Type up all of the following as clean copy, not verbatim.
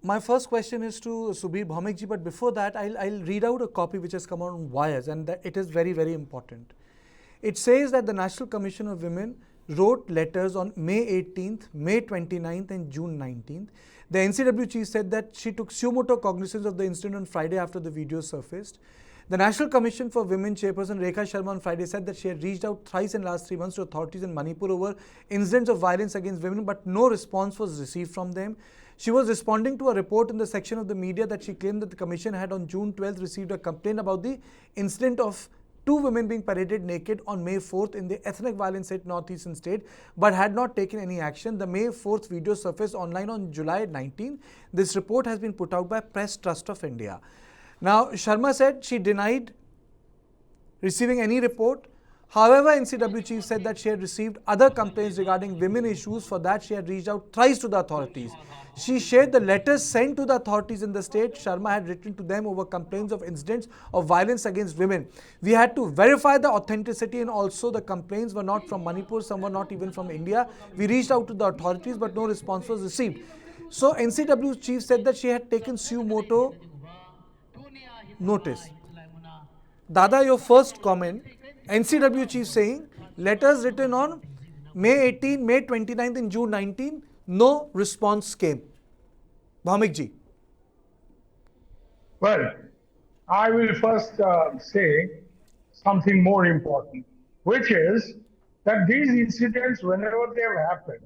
My first question is to Subir Bhaumikji, but before that, I'll read out a copy which has come out on Wires, and that it is very, very important. It says that the National Commission of Women wrote letters on May 18th, May 29th, and June 19th. The NCW chief said that she took moto cognizance of the incident on Friday after the video surfaced. The National Commission for Women chairperson Rekha Sharma on Friday said that she had reached out thrice in the last 3 months to authorities in Manipur over incidents of violence against women, but no response was received from them. She was responding to a report in the section of the media that she claimed that the commission had on June 12th received a complaint about the incident of 2 women being paraded naked on May 4th in the ethnic violence hit northeastern state, but had not taken any action. The May 4th video surfaced online on July 19. This report has been put out by Press Trust of India. Now, Sharma said she denied receiving any report. However, NCW chief said that she had received other complaints regarding women issues. For that, she had reached out thrice to the authorities. She shared the letters sent to the authorities in the state. Sharma had written to them over complaints of incidents of violence against women. We had to verify the authenticity, and also the complaints were not from Manipur, some were not even from India. We reached out to the authorities, but no response was received. So, NCW chief said that she had taken moto notice. Dada, your first comment. NCW chief saying letters written on May 18, May 29th and June 19, no response came. Bhaumikji. Well, I will first say something more important, which is that these incidents, whenever they have happened,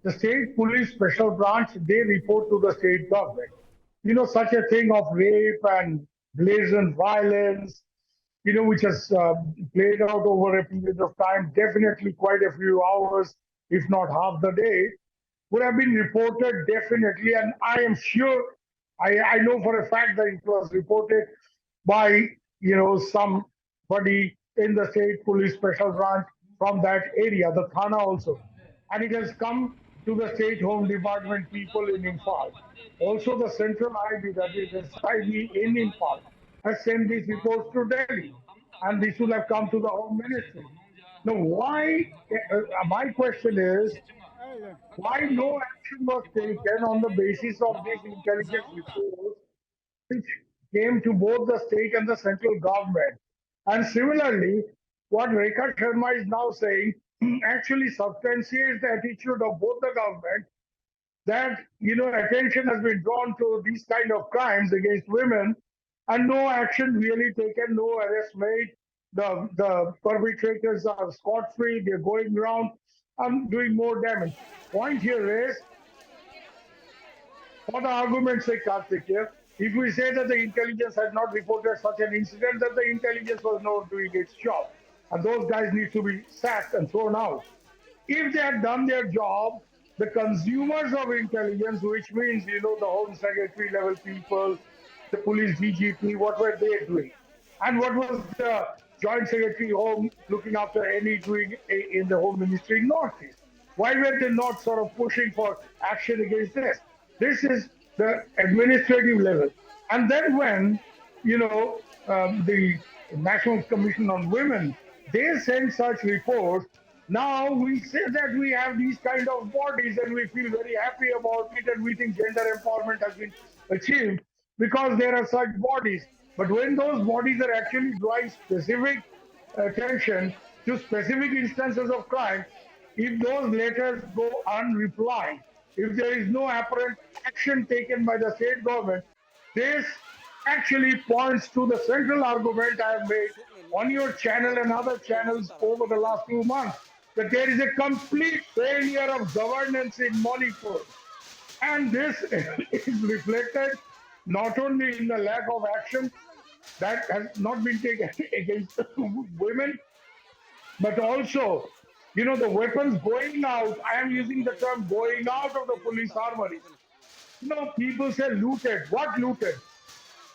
the state police special branch, they report to the state government. You know, such a thing of rape and blazing violence, you know, which has played out over a period of time, definitely quite a few hours, if not half the day, would have been reported definitely. And I am sure, I know for a fact that it was reported by, you know, somebody in the state police special branch from that area, the Thana also. And it has come to the state home department people in Imphal. Also, the central ID, that is SID in Imphal, has sent these reports to Delhi, and this will have come to the Home Ministry. Now, why? My question is, why no action was taken on the basis of these intelligence reports, which came to both the state and the central government? And similarly, what Rekha Sharma is now saying actually substantiates the attitude of both the government that, you know, attention has been drawn to these kind of crimes against women and no action really taken, no arrest made. The perpetrators are scot-free, they're going around and doing more damage. Point here is, for the argument's sake, Karthik here, if we say that the intelligence had not reported such an incident, that the intelligence was not doing its job, and those guys need to be sacked and thrown out. If they had done their job, the consumers of intelligence, which means, you know, the Home Secretary level people, the police DGP, what were they doing? And what was the Joint Secretary Home looking after any doing in the Home Ministry in Northeast? Why were they not sort of pushing for action against this? This is the administrative level. And then when, you know, the National Commission on Women, they send such reports, now we say that we have these kind of bodies and we feel very happy about it and we think gender empowerment has been achieved because there are such bodies. But when those bodies are actually drawing specific attention to specific instances of crime, if those letters go unreplied, if there is no apparent action taken by the state government, this actually points to the central argument I have made on your channel and other channels over the last 2 months, that there is a complete failure of governance in Manipur. And this is reflected not only in the lack of action that has not been taken against women, but also, you know, the weapons going out. I am using the term going out of the police armory. You know, people say looted. What looted?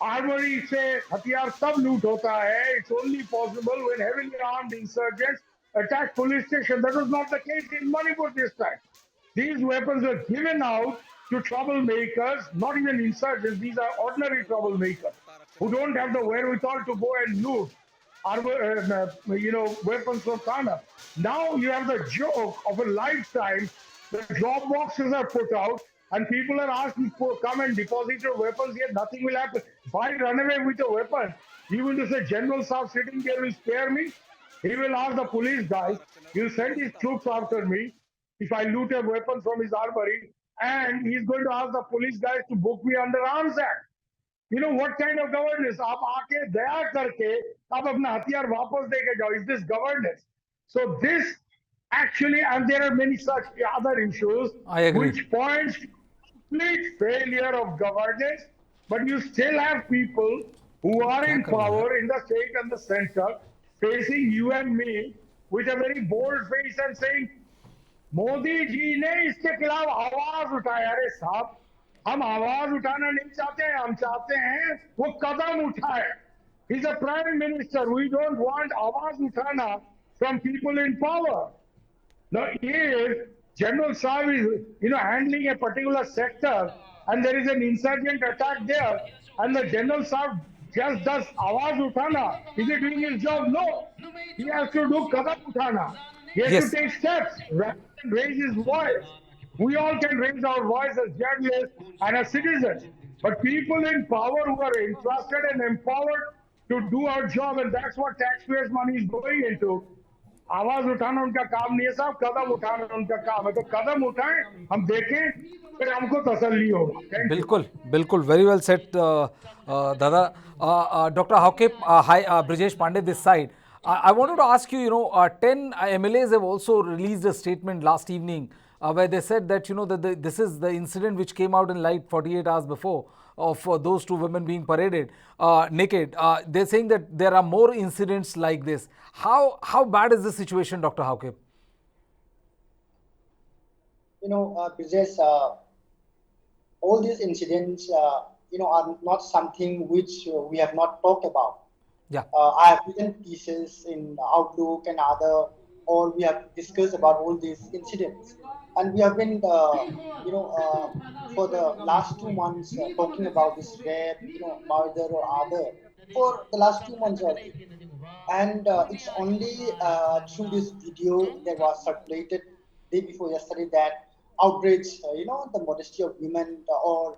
Armory say hatiyar tab loot hota hai. It's only possible when heavily armed insurgents attack police station. That was not the case in Manipur this time. These weapons were given out to troublemakers, not even insurgents. These are ordinary troublemakers who don't have the wherewithal to go and loot you know, weapons from Thana. Now you have the joke of a lifetime. The job boxes are put out. and people are asked to come and deposit your weapons here, nothing will happen. Why run away with a weapon? He will say, General Saab sitting there will spare me. He will ask the police guys, he'll send his troops after me if I loot a weapon from his armory, and he's going to ask the police guys to book me under Arms Act. You know what kind of governance? आप आके दया करके आप अपना हथियार वापस दे के जाओ. Is this governance? So this actually, and there are many such other issues I agree. which points to complete failure of governance. But you still have people who are क्या in कर रहा है यार? power in the state and the center facing you and me with a very bold face and saying, Modi ji ने इसके खिलाफ आवाज उठाया. अरे साहब, हम आवाज उठाना नहीं चाहते हैं, हम चाहते हैं वो कदम उठाए. He's a prime minister. We don't want आवाज उठाना from people in power. Now, if General Saab is, handling a particular sector and there is an insurgent attack there, and the General Saab just does awaz uthana, is he doing his job? No. He has to do kadam uthana. He has to Yes. take steps rather than raise his voice. We all can raise our voice as journalists and as citizens. But people in power who are entrusted and empowered to do our job, and that's what taxpayers' money is going into. आवाज उठाना उनका काम नहीं है साहब, कदम उठाना उनका काम है. तो कदम उठाएं, हम देखें, फिर हमको तसल्ली होगा. Thank you. बिल्कुल बिल्कुल, very well said, Dada. Dr. Haukip, hi, Brijesh Pandey this side. I wanted to ask you, 10 MLAs have also released a statement last evening where they said that, that this is the incident which came out in light 48 hours before of those two women being paraded naked. They're saying that there are more incidents like this. How bad is the situation, Dr. Haukip? Brijesh, all these incidents, are not something which we have not talked about. Yeah. I have written pieces in Outlook and other, or we have discussed about all these incidents, and we have been, for the last 2 months talking about this rape, murder or other, for the last 2 months only. And it's only through this video that was circulated day before yesterday that outraged, the modesty of women, or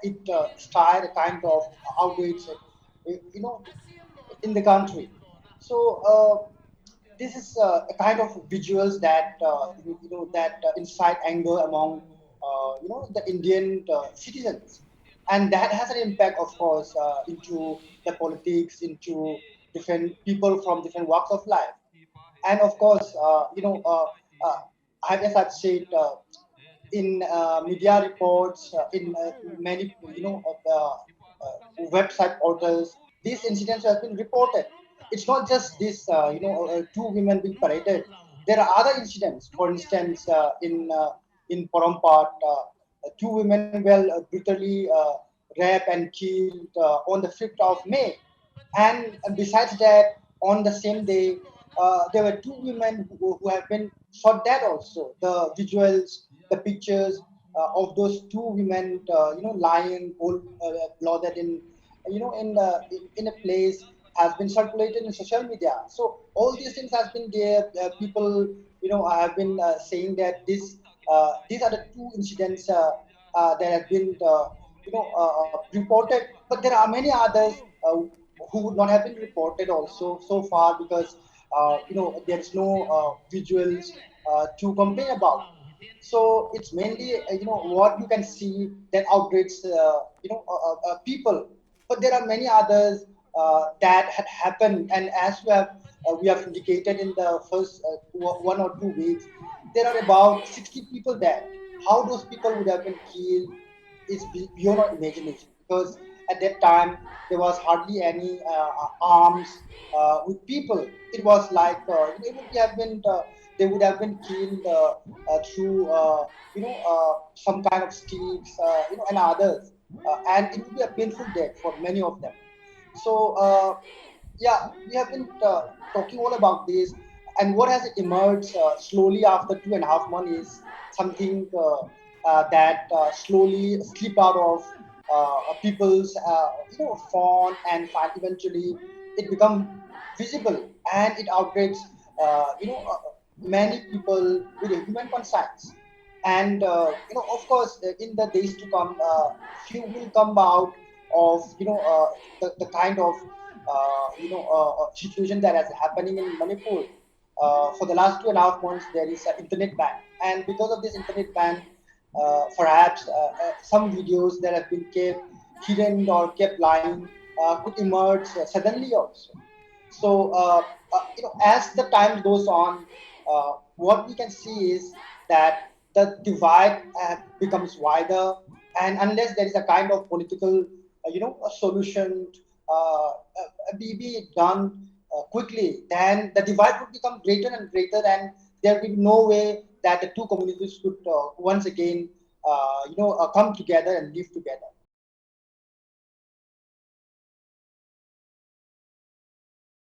it started a kind of outrage, you know, in the country. So this is a kind of visuals that that incite anger among the Indian citizens, and that has an impact, of course, into the politics, into different people from different walks of life, and of course, as I've said, in media reports, in many website portals, these incidents have been reported. It's not just this, two women being paraded. There are other incidents. For instance, in Porompat, two women were brutally raped and killed on the 5th of May. And besides that, on the same day, there were two women who have been shot dead also. The visuals, the pictures of those two women, lying, cold blooded in, in a place has been circulated in social media. So all these things has been there. People, have been saying that these are the two incidents that have been, reported. But there are many others who would not have been reported also so far because there's no visuals to complain about. So it's mainly what you can see that outrages people, but there are many others that had happened, and as we have indicated in the first 1 or 2 weeks, there are about 60 people dead. How those people would have been killed is beyond our imagination, because at that time there was hardly any arms with people. It was like they would have been killed through some kind of sticks, and others, and it would be a painful death for many of them. So yeah, we have been talking all about this, and what has emerged slowly after 2.5 months is something that slowly slip out of people's phone, and eventually it become visible, and it outrages many people with a human conscience. And of course, in the days to come, few will come out of the kind of situation that is happening in Manipur. For the last 2.5 months, there is an internet ban, and because of this internet ban, perhaps some videos that have been kept hidden or kept lying could emerge suddenly also. So, as the time goes on, what we can see is that the divide becomes wider, and unless there is a kind of political, a solution be done quickly, then the divide would become greater and greater, and there will be no way that the two communities could once again, come together and live together.